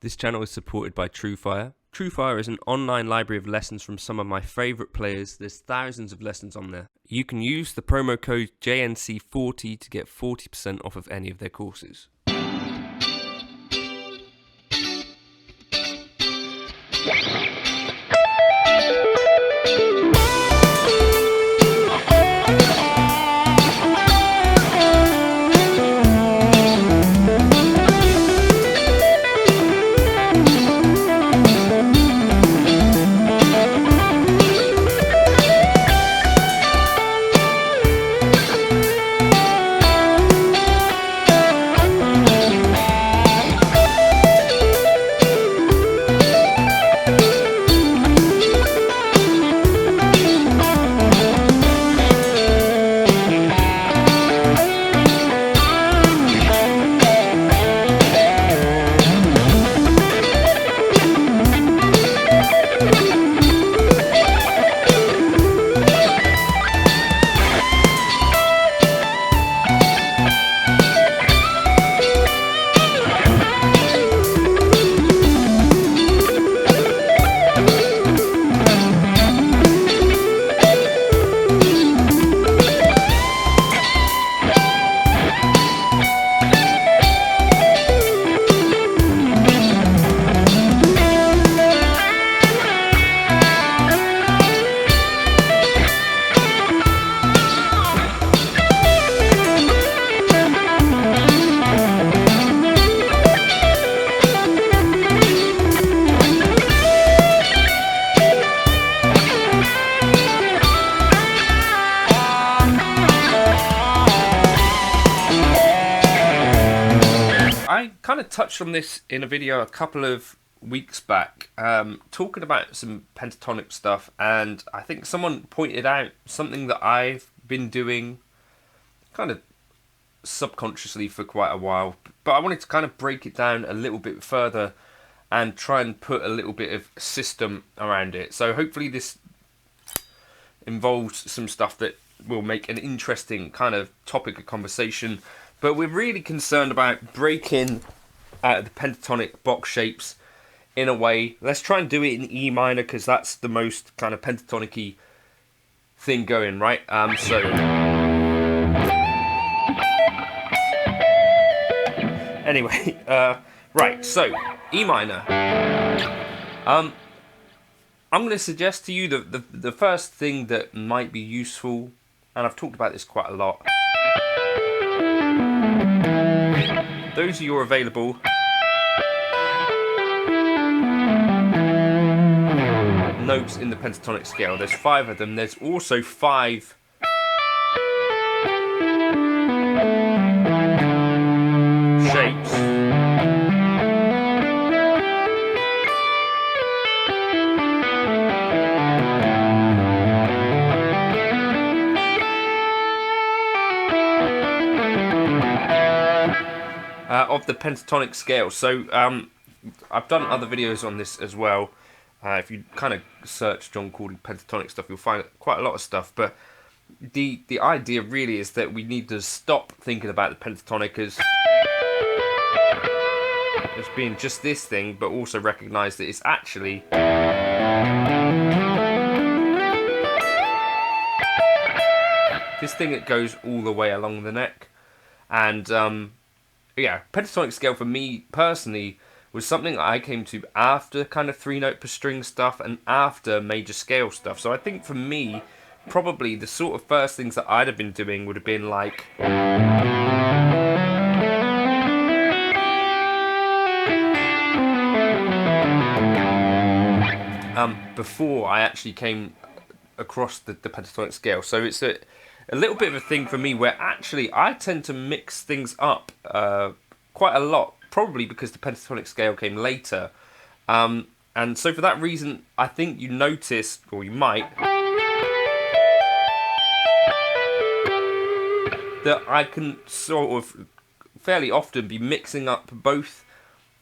This channel is supported by TrueFire. TrueFire is an online library of lessons from some of my favourite players. There's thousands of lessons on there. You can use the promo code JNC40 to get 40% off of any of their courses. I kind of touched on this in a video a couple of weeks back, talking about some pentatonic stuff, and I think someone pointed out something that I've been doing kind of subconsciously for quite a while, but I wanted to kind of break it down a little bit further and try and put a little bit of system around it. So hopefully this involves some stuff that will make an interesting kind of topic of conversation. But we're really concerned about breaking out of the pentatonic box shapes in a way. Let's try and do it in E minor, because that's the most kind of pentatonic-y thing going, right? Anyway, right, so E minor. I'm going to suggest to you the first thing that might be useful, and I've talked about this quite a lot. Those of you who are available, notes in the pentatonic scale. There's 5 of them. There's also 5 shapes. Of the pentatonic scale. So I've done other videos on this as well. If you kind of search John Cordy pentatonic stuff, you'll find quite a lot of stuff. But the idea really is that we need to stop thinking about the pentatonic as being just this thing, but also recognise that it's actually this thing that goes all the way along the neck. And yeah, pentatonic scale for me personally was something that I came to after kind of 3-note per string stuff and after major scale stuff. So I think for me, probably the sort of first things that I'd have been doing would have been like before I actually came across the pentatonic scale. So it's a little bit of a thing for me where actually I tend to mix things up quite a lot, probably because the pentatonic scale came later. And so for that reason, I think you notice, or you might, that I can sort of fairly often be mixing up both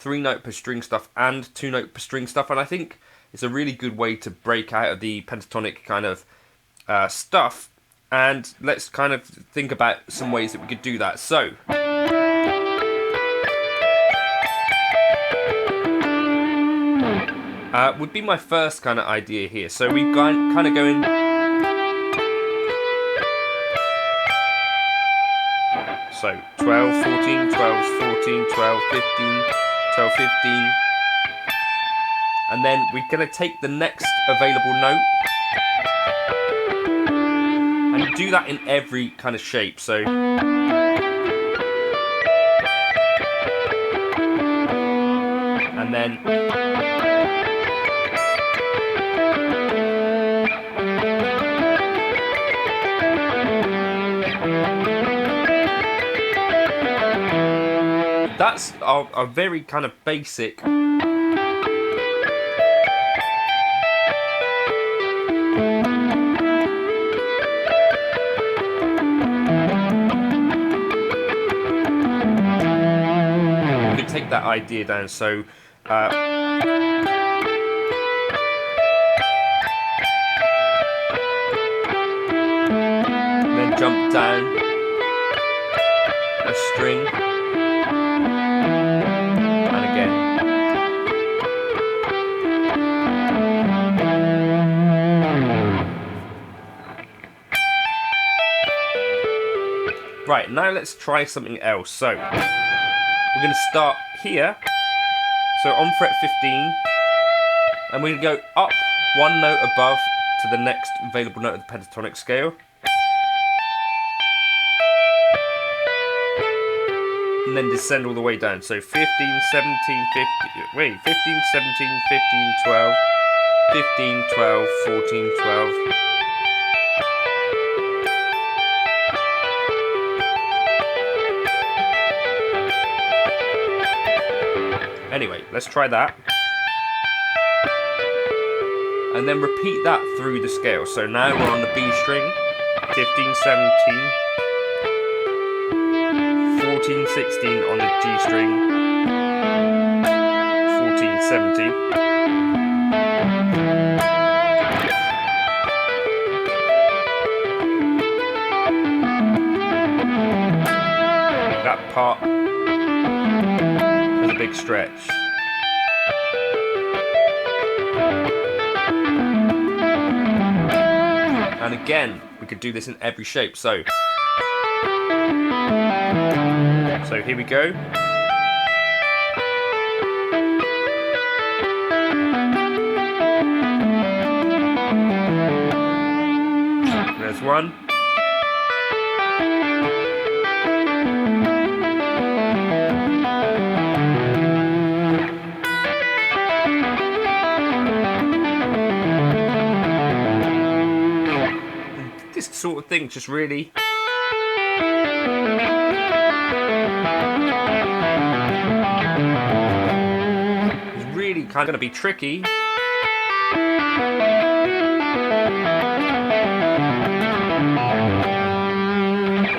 3-note per string stuff and 2-note per string stuff. And I think it's a really good way to break out of the pentatonic kind of stuff. And let's kind of think about some ways that we could do that. So would be my first kind of idea here. So we kind of going. So 12, 14, 12, 14, 12, 15, 12, 15. And then we're going to take the next available note and do that in every kind of shape. So and then that's a very kind of basic take that idea down. So then jump down a string and again. Right, now let's try something else. So we're going to start here, so on fret 15, and we're going to go up one note above to the next available note of the pentatonic scale. And then descend all the way down. So 15, 17, 15, 17, 15, 12, 15, 12, 14, 12. Anyway, let's try that. And then repeat that through the scale. So now we're on the B string, 15, 17, 14, 16 on the G string, 14, 17. That part is a big stretch. And again, we could do this in every shape. So here we go. There's one. This sort of thing just really kind of going to be tricky.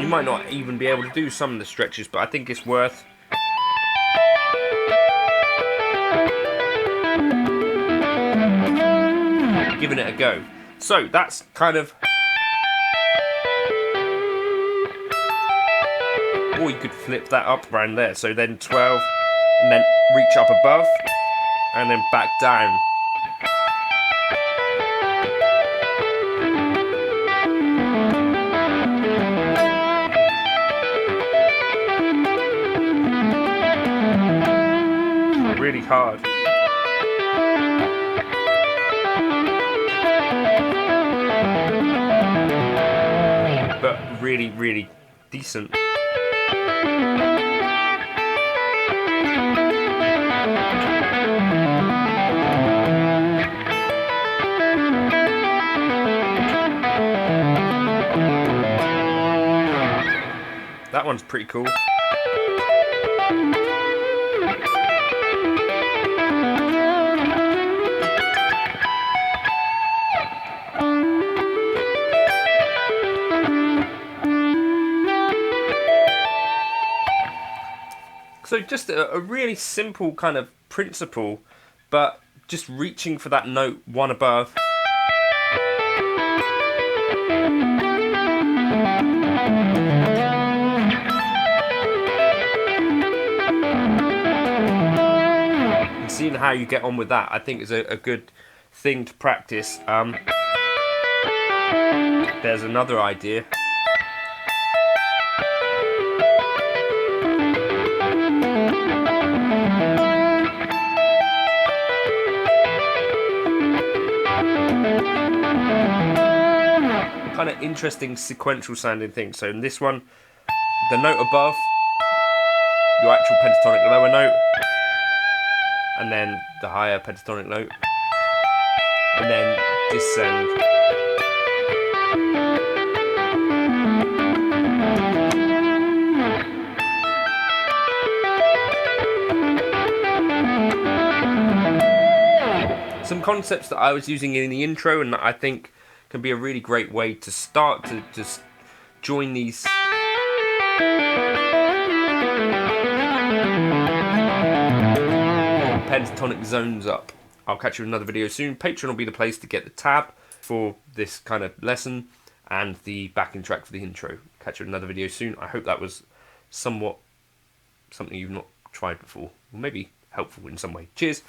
You might not even be able to do some of the stretches, but I think it's worth giving it a go. So that's kind of, or you could flip that up around there. So then 12 and then reach up above and then back down. Really hard. But really, really decent. That one's pretty cool. So just a really simple kind of principle, but just reaching for that note one above. See seeing how you get on with that, I think is a good thing to practice. There's another idea. Kind of interesting sequential sounding thing. So in this one, the note above, your actual pentatonic lower note, and then the higher pentatonic note, and then descend. Some concepts that I was using in the intro and that I think can be a really great way to start to just join these pentatonic zones up. I'll catch you in another video soon. Patreon will be the place to get the tab for this kind of lesson and the backing track for the intro. Catch you in another video soon. I hope that was somewhat something you've not tried before, or maybe helpful in some way. Cheers.